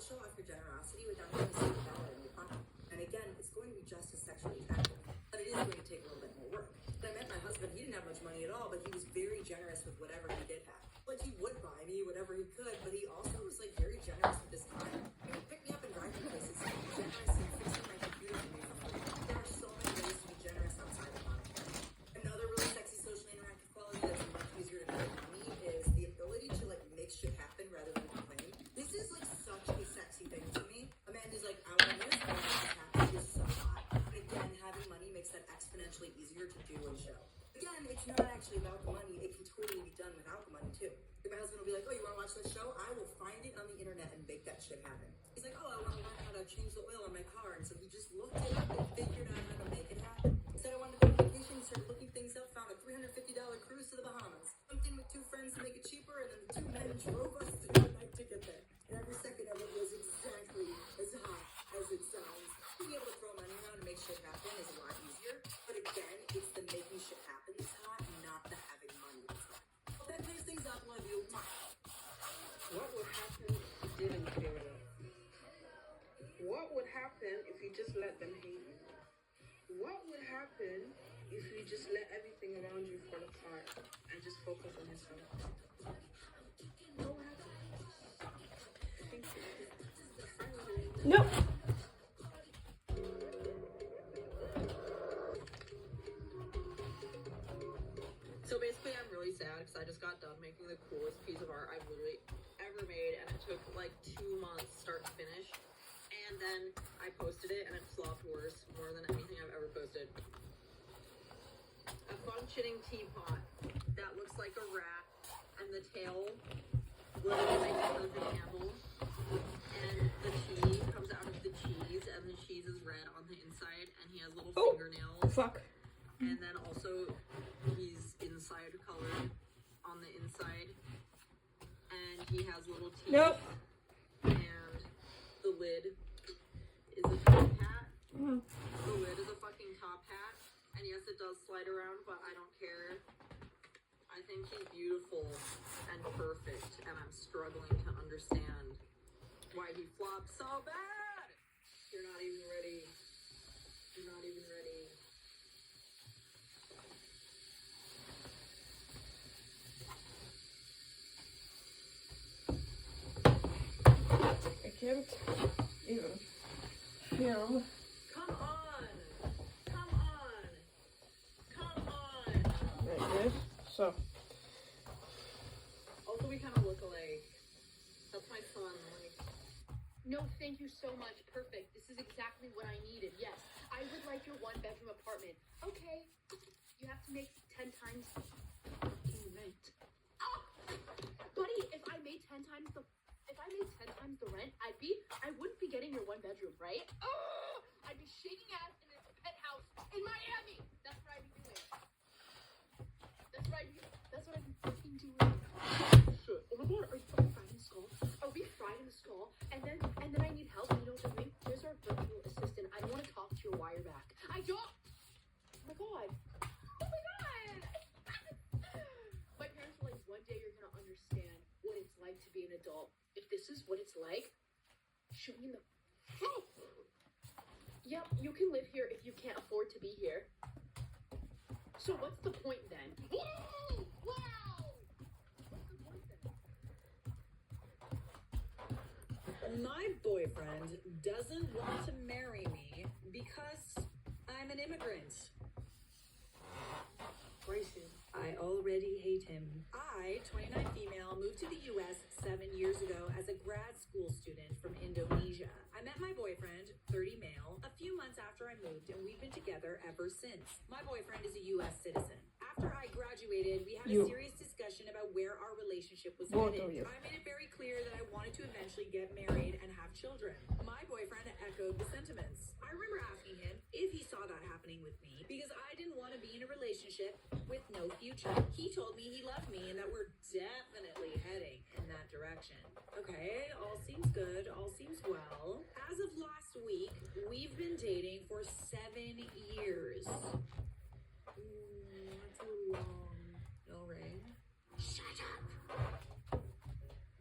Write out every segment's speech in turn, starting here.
show off your generosity without having to stick a dollar in your pocket. And again, it's going to be just as sexually attractive, but it is going to take a little bit more work. When I met my husband, he didn't have much money at all, but he was very generous with whatever he did have. Like, he would buy me whatever he could, but he also was, like, very generous with his time. He would pick me up and drive me places. He was generous in fixing my computer for me for free. There are so many ways to be generous outside of money. Another really sexy socially interactive quality that's much easier to do with me is the ability to, like, make shit happen rather than complain. This is, like, such a sexy thing to me. A man who's like, I want this, and this is happy is so hot. And again, having money makes that exponentially easier to do and show. Again, it's not actually about the money. It can totally be done without the money, too. My husband will be like, oh, you want to watch this show? I will find it on the internet and make that shit happen. He's like, oh, I want to learn how to change the oil on my car. And so he just looked it up and figured out how to make it happen. He said, I wanted to go on vacation. He started looking things up, found a $350 cruise to the Bahamas. Jumped in with two friends to make it cheaper, and then the two men drove us to the night to get there. And every second of it was exactly as hot as it sounds. Being able to throw money around and make shit happen is a lot easier. But again, it's the making shit happen that's hot, not the having money that's hot. Well, that clears things up. Love you. What would happen if you didn't feel it? What would happen if you just let them hate you? What would happen if you just let everything around you fall apart and just focus on yourself? What would happen? Think Nope. So basically, I'm really sad because I just got done making the coolest piece of art I've literally ever made, and it took like 2 months start to finish. And then I posted it, and it flopped worse, more than anything I've ever posted. A functioning teapot that looks like a rat, and the tail literally makes a perfect handle. And the tea comes out of the cheese, and the cheese is red on the inside, and he has little fingernails. Fuck. And then also, he's inside colored on the inside. And he has little teeth. Nope. And the lid is a top hat. Mm. The lid is a fucking top hat. And yes, it does slide around, but I don't care. I think he's beautiful and perfect. And I'm struggling to understand why he flopped so bad. You're not even ready. You're not even ready. I can't even feel. Come on! Come on! Come on! Like this. So. Also, we kind of look alike. That's my son. Like, no, thank you so much. Perfect. This is exactly what I needed. Yes, I would like your 1-bedroom apartment. Okay. You have to make 10 times rent. Oh! Buddy, if I made 10 times the rent, I wouldn't be getting your 1-bedroom, right? Oh! I'd be shaking ass in a penthouse in Miami. That's what I'd be doing. That's what I'd be fucking doing. Shit. Oh my god, are you fucking fried in the skull? Are we fried in the skull? And then I need help. You know what I mean? Here's our virtual assistant. I want to talk to your wire back. I don't. Oh my god. Oh my god. My parents were like, one day you're gonna understand what it's like to be an adult. If this is what it's like, shoot me in the. Oh. Yep, you can live here if you can't afford to be here. So what's the point then? Whoa! Wow! What's the point then? My boyfriend doesn't want to marry me because I'm an immigrant. racist. I already hate him. I, 29 female, moved to the U.S. 7 years ago as a grad school student from Indonesia. I met my boyfriend, 30 male, a few months after I moved, and we've been together ever since. My boyfriend is a U.S. citizen. After I graduated, we had a serious discussion about where our relationship was headed. I made it very clear that I wanted to eventually get married and have children. My boyfriend echoed the sentiments. I remember asking him if he saw that happening with me because I didn't want to be in a relationship with no future. He told me he loved me and that we're definitely heading in that direction. Okay, all seems good, all seems well. As of last week, we've been dating for 7 years. That's a long. No ring. Shut up.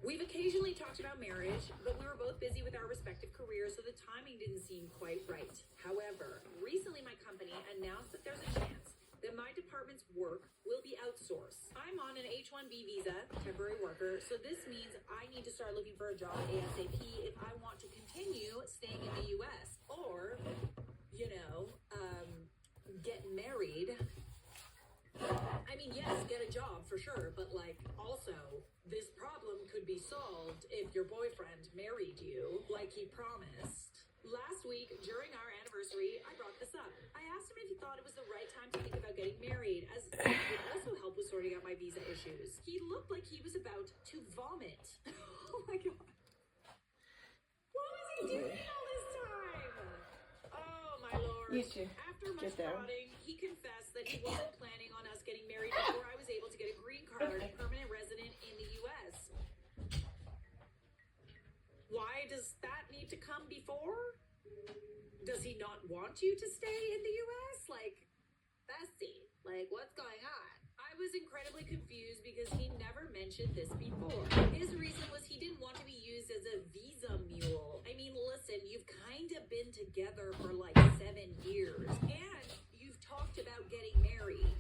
We've occasionally originally talked about marriage, but we were both busy with our respective careers, so the timing didn't seem quite right. However, recently my company announced that there's a chance that my department's work will be outsourced. I'm on an H-1B visa, temporary worker, so this means I need to start looking for a job ASAP if I want to continue staying in the US or, get married. I mean, yes, get a job for sure, but also, this problem could be solved if your boyfriend married you like he promised. Last week, during our anniversary, I brought this up. I asked him if he thought it was the right time to think about getting married, as it would also help with sorting out my visa issues. He looked like he was about to vomit. Oh my god. What was he doing all this time? Oh my lord. You too. After much Get down. prodding, he confessed that he wasn't planning on us getting married before I was able to get a green card, permanent resident in the US. Why does that need to come before? Does he not want you to stay in the US? Bestie, what's going on? I was incredibly confused because he never mentioned this before. His reason was he didn't want to be used as a visa mule. I mean, listen, you've kind of been together for 7 years, and you've talked about getting married.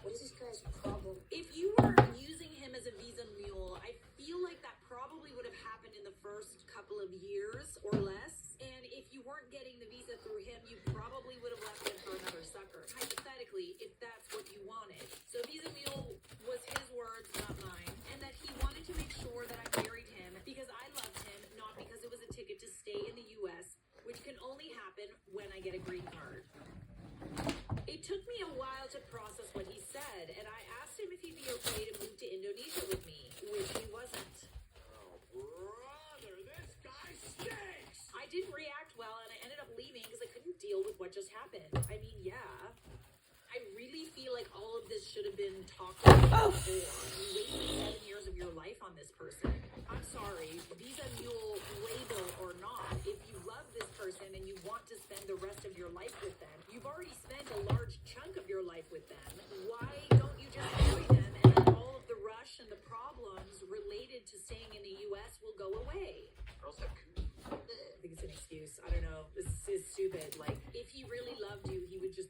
What is this guy's problem? If you were using him as a visa mule, I feel like that probably would have happened in the first couple of years or less. And if you weren't getting the visa through him, you probably would have left him for another sucker. Hypothetically, if that's what you wanted. So visa mule was his words, not mine. And that he wanted to make sure that I married him because I loved him, not because it was a ticket to stay in the US, which can only happen when I get a green card. It took me a while to process what he said, and I asked him if he'd be okay to move to Indonesia with me, which he wasn't. Oh, brother, this guy stinks! I didn't react well, and I ended up leaving because I couldn't deal with what just happened. I mean, yeah. I really feel like all of this should have been talked about before. You wasted 7 years of your life on this person. I'm sorry, visa mule label or not, if you love this person and you want to spend the rest of your life with them, you've already spent a large chunk of your life with them. Why don't you just marry them and then all of the rush and the problems related to staying in the US will go away? Girls have cooties. I think it's an excuse. I don't know. This is stupid. If he really loved you, he would just,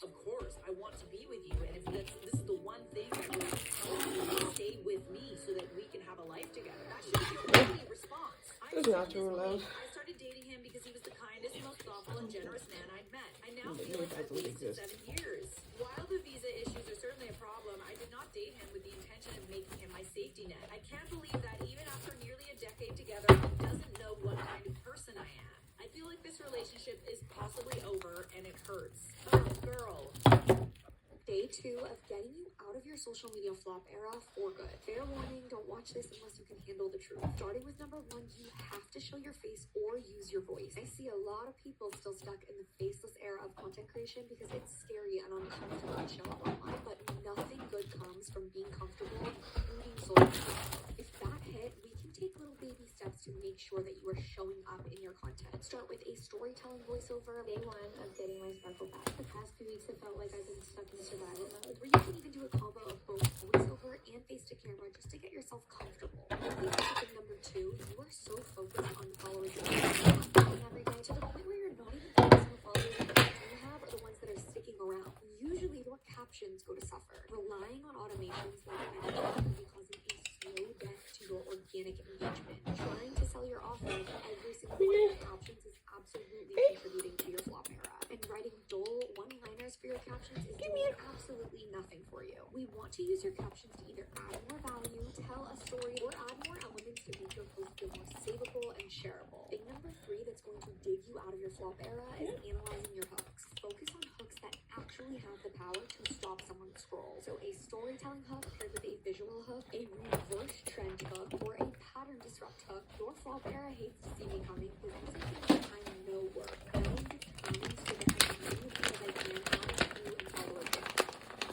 of course, I want to be with you. And if this is the one thing that will help you stay with me so that we can have a life together. That should be your only response. There's not too loud. I started dating him because he was the kindest, most thoughtful, and generous man I'd met. I now It feel like I've doesn't wasted exist. 7 years. While the visa issues are certainly a problem, I did not date him with the intention of making him my safety net. I can't believe that even after nearly a decade together, he doesn't know what kind of person I am. I feel like this relationship is possibly over, and it hurts. Oh, girl. Day 2 of getting you out of your social media flop era for good. Fair warning, don't watch this unless you can handle the truth. Starting with number 1, you have to show your face or use your voice. I see a lot of people still stuck in the faceless era of content creation because it's scary and uncomfortable to show up online, but nothing good comes from being comfortable, including social media. If that hit, we can take little baby steps to make sure that you are showing up in your content. Start with a storytelling voiceover. Day 1 of getting my sparkle back. The past few weeks it felt like I've been stuck in survival mode, where you can even do a combo of both voiceover and face to camera just to get yourself comfortable. Moving on to number 2, you are so focused on followers and every day to the point where you're not even focused on the followers that you have or the ones that are sticking around. Usually your captions go to suffer. Relying on automations like editing can be causing a slow death to your organic engagement. Trying to sell your offers every single one of your captions is absolutely contributing to your flop era. And writing dull one-liners for your captions is doing absolutely nothing for you. We want to use your captions to either add more value, tell a story, or add more elements to make your post feel more savable and shareable. Thing number 3 that's going to dig you out of your flop era is analyzing your hooks. Focus on hooks that actually have the power to stop someone's scroll. So a storytelling hook paired with a visual hook, a reverse trend hook, or a pattern disrupt hook. Your flop era hates to see me coming because this is going to time no work. I will use comments to get as many people as I can on you and followers.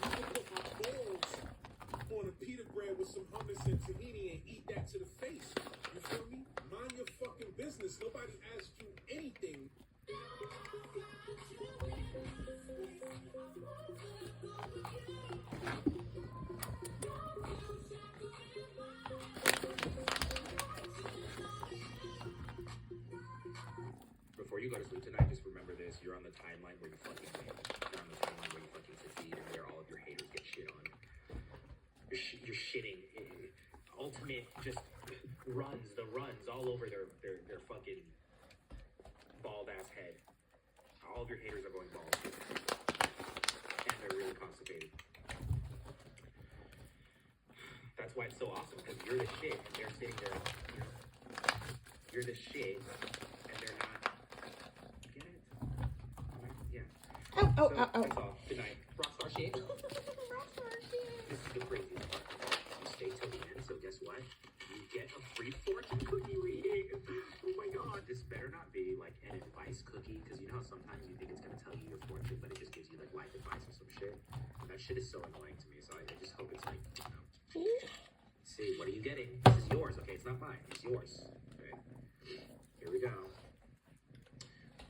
You can pick up goals. On a pita bread with some hummus and tahini and eat that to the face. You feel me? Mind your fucking business. Nobody asked you anything. seriously, tonight, just remember this. You're on the timeline where you fucking win. You're on the timeline where you fucking succeed and where all of your haters get shit on. You're shitting. Ultimate just runs all over their fucking bald ass head. All of your haters are going bald. And they're really constipated. That's why it's so awesome, because you're the shit and they're sitting there, you know, you're the shit and they're not. Get it? Yeah. Ow, ow, So, ow, ow. that's all. Good night. Rockstar shit. Rockstar shit. This is the craziest part. You stay till the end, so guess what? You get a free fortune cookie reading. Oh my god. This better not be like an advice cookie, because you know how sometimes you think it's going to tell you your fortune, but it just gives you like life advice or some shit. And that shit is so annoying to me, so I just hope it's like, you know. See, what are you getting? This is yours, okay? It's not mine. It's yours. Okay. Here we go.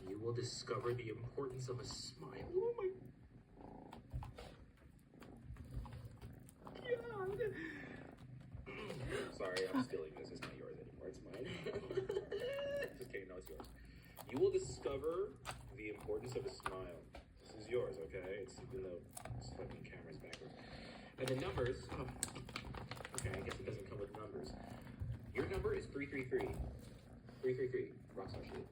You will discover the importance of a smile. Oh my god. Sorry, I'm stealing this. It's not yours anymore. It's mine. Just kidding. No, it's yours. You will discover the importance of a smile. This is yours, okay? It's even though this fucking camera's backwards. And the numbers. Oh. Okay, I guess it doesn't come with numbers. Your number is 333. 333. Rockstar shit.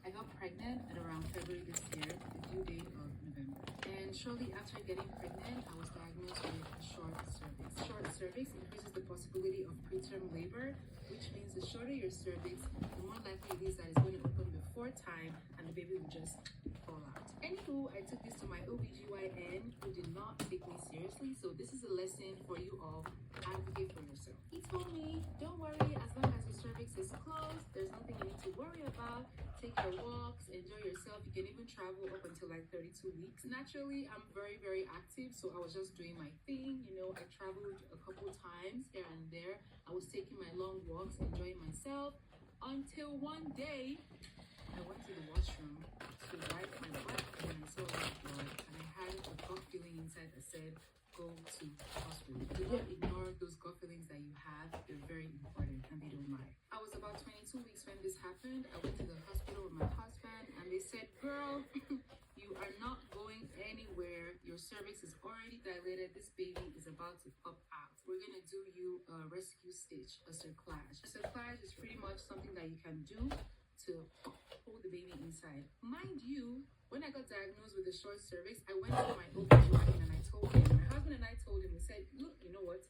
I got pregnant at around February this year, the due date of November. And shortly after getting pregnant, I was diagnosed with a short cervix. Short cervix increases the possibility of preterm labor, which means the shorter your cervix, the more likely it is that it's going to open before time and the baby will just fall out. Anywho, I took this to my OBGYN, who did not take me seriously, so this is a lesson for you all. Advocate for yourself. He told me, don't worry, as long as your cervix is closed, there's nothing you need to worry about. Take your walks, enjoy yourself. You can even travel up until like 32 weeks. Naturally, I'm very, very active, so I was just doing my thing. You know, I traveled a couple times here and there. I was taking my long walks, enjoying myself, until one day, I went to the washroom to wipe my butt and I saw my blood, and I had a gut feeling inside that said, go to hospital. Do not ignore those gut feelings that you have. They're very important and they don't lie. I was about 22 weeks when this happened. I went to the hospital with my husband and they said, girl, you are not going anywhere. Your cervix is already dilated. This baby is about to pop out. We're going to do you a rescue stitch, a cerclage. A cerclage is pretty much something that you can do to hold the baby inside. Mind you, when I got diagnosed with a short cervix, I went to my OBGYN and I told him, my husband and I told him, we said, look, you know what?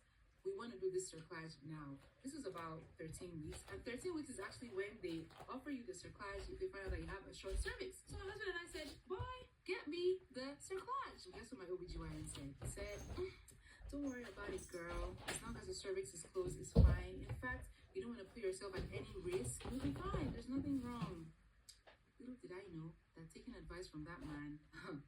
We want to do this cerclage now. This is about 13 weeks. And 13 weeks is actually when they offer you the cerclage if they find out that you have a short cervix. So my husband and I said, boy, get me the cerclage. And guess what my OBGYN said? He said, don't worry about it, girl. As long as the cervix is closed, it's fine. In fact, you don't want to put yourself at any risk. You'll be fine. There's nothing wrong. Little did I know that taking advice from that man,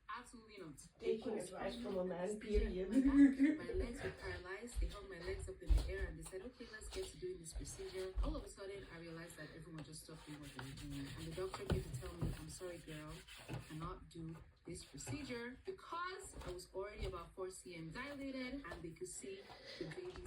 absolutely not. Taking advice from a man, period. My legs were paralyzed. They held my legs up in the air and they said, okay, let's get to doing this procedure. All of a sudden, I realized that everyone just stopped doing what they were doing. And the doctor came to tell me, I'm sorry, girl, I cannot do this procedure because I was already about 4 cm dilated and they could see the baby's